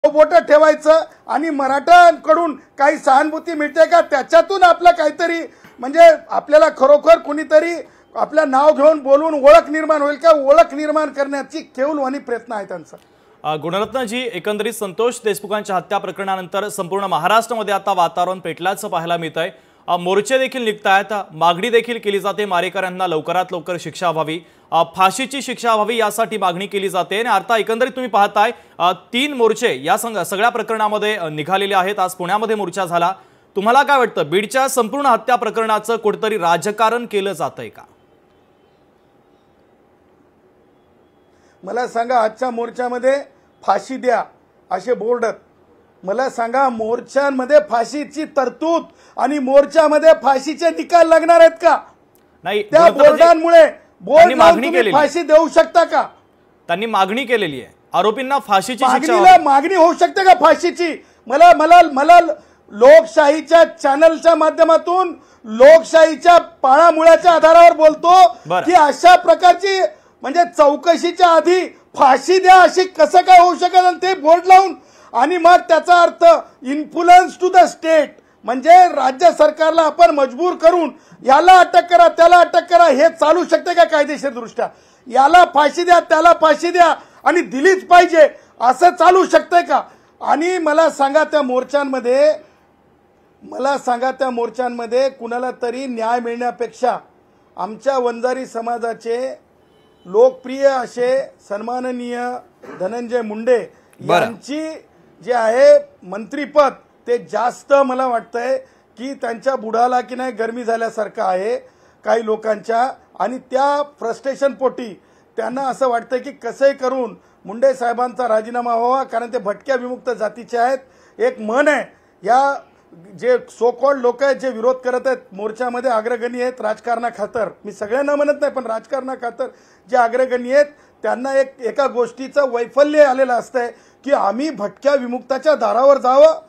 बोट ठेवायचं आणि मराठांकडून काही सहानुभूती मिळते का त्याच्यातून आपलं काहीतरी म्हणजे आपल्याला खरोखर कुणीतरी आपलं नाव घेऊन बोलून ओळख निर्माण होईल का? ओळख निर्माण करण्याची केवलवाणी प्रयत्न आहे त्यांचा। गुणरत्नजी, एकंदरीत संतोष देशमुखांच्या हत्या प्रकरणानंतर संपूर्ण महाराष्ट्रामध्ये आता वातावरण पेटल्याचं पाहायला मिळतंय। मोर्चे देखील निघतायत, मागणी देखील केली जाते मारेकऱ्यांना लवकरात लवकर शिक्षा व्हावी, फाशीची शिक्षा व्हावी यासाठी मागणी केली जाते। आणि आता एकंदरीत तुम्ही पाहताय 3 मोर्चे या सगळ्या प्रकरणामध्ये निघालेले आहेत। आज पुण्यामध्ये मोर्चा झाला। तुम्हाला काय वाटतं, बीडच्या संपूर्ण हत्या प्रकरणाचं कुठेतरी राजकारण केलं जातंय का? मला सांगा, आजच्या मोर्चामध्ये फाशी द्या असे बोर्ड, मला सांगा मोर्चांमध्ये फाशीची तरतूद आणि मोर्चामध्ये फाशीचे निकाल लागणार आहेत का? नाही, त्या बोर्डांमुळे बोर्ड मागणी केली, फाशी देऊ शकता का? त्यांनी मागणी केलेली आहे, आरोपींना फाशीची शिक्षा। मागणी होऊ शकते का फाशीची? मला मला मला लोकशाहीच्या चॅनलच्या माध्यमातून लोकशाहीच्या पाळामुळ्याच्या आधारावर बोलतो की अशा प्रकारची म्हणजे चौकशीच्या आधी फाशी द्या अशी कसं काय होऊ शकत? आणि ते बोर्ड लावून आणि मग त्याचा अर्थ इन्फ्लुएन्स टू द स्टेट म्हणजे राज्य सरकारला आपण मजबूर करून याला अटक करा त्याला अटक करा, हे चालू शकते का कायदेशीर दृष्ट्या? याला फाशी द्या त्याला फाशी द्या आणि दिलीच पाहिजे असं चालू शकते का? आणि मला सांगा त्या मोर्चांमध्ये कुणाला तरी न्याय मिळण्यापेक्षा आमच्या वंजारी समाजाचे लोकप्रिय असे सन्माननीय धनंजय मुंडे यांची जे आहे मंत्रीपद ते जास्त मला वाटतंय की त्यांच्या बुडाला की नाही गरमी झाल्यासारखं आहे काही लोकांच्या। आणि त्या फ्रस्ट्रेशन पोटी त्यांना असं वाटतंय की कसंही करून मुंडे साहेबांचा राजीनामा व्हावा, कारण ते भटक्या विमुक्त जातीचे आहेत। एक मन आहे, या जे सो कॉल्ड लोक आहेत जे विरोध करत आहेत मोर्चामध्ये अग्रगणी आहेत राजकारणाखातर, मी सगळ्यांना म्हणत नाही पण राजकारणाखातर जे अग्रगणी आहेत त्यांना एका गोष्टीचं वैफल्य आलेलं असतंय की आम्ही भटक्या विमुक्ताच्या दारावर जावं,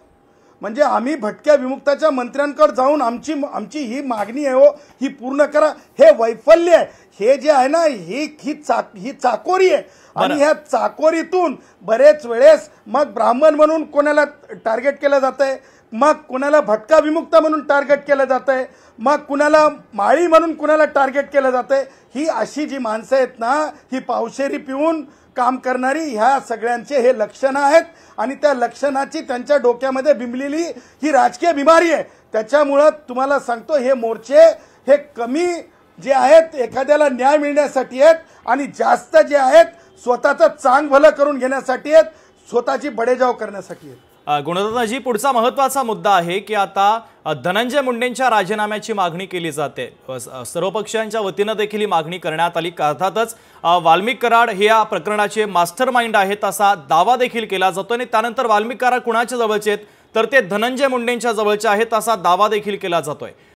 म्हणजे आम्ही भटक्या विमुक्ताच्या मंत्र्यांकडे जाऊन आमची ही मागणी आहे हो ही पूर्ण करा, हे वैफल्य आहे। हे जे आहे ना ही चाकोरी आहे आणि ह्या चाकोरीतून बरेच वेळेस मग ब्राह्मण म्हणून कोणाला टार्गेट केलं जातंय, मग कुणाला भटका विमुक्त म्हणून टार्गेट केलं जातंय, मग कुणाला माळी म्हणून कुणाला टार्गेट केलं जातंय। ही अशी जी माणसं आहेत ना ही पावशेरी पिऊन काम करणारी ह्या सगळ्यांचे हे लक्षणं आहेत आणि त्या लक्षणाची त्यांच्या डोक्यामध्ये बिंबलेली ही राजकीय बिमारी आहे। त्याच्यामुळं तुम्हाला सांगतो हे मोर्चे हे कमी जे आहेत एखाद्याला न्याय मिळण्यासाठी आहेत आणि जास्त जे आहेत स्वतःचं चांग भलं करून घेण्यासाठी आहेत, स्वतःची बडेजाव करण्यासाठी आहेत। गुणरत्नजी, पुढचा महत्त्वाचा मुद्दा आहे की आता धनंजय मुंडेंच्या राजीनाम्याची मागणी केली जाते। सर्व पक्षांच्या वतीनं देखील ही मागणी करण्यात आली। अर्थातच वाल्मिक कराड हे या प्रकरणाचे मास्टर माइंड आहेत असा दावा देखील केला जातो आणि त्यानंतर वाल्मिक कराड कुणाच्या जवळचे आहेत तर ते धनंजय मुंडेंच्या जवळचे आहेत असा दावा देखील केला जातोय।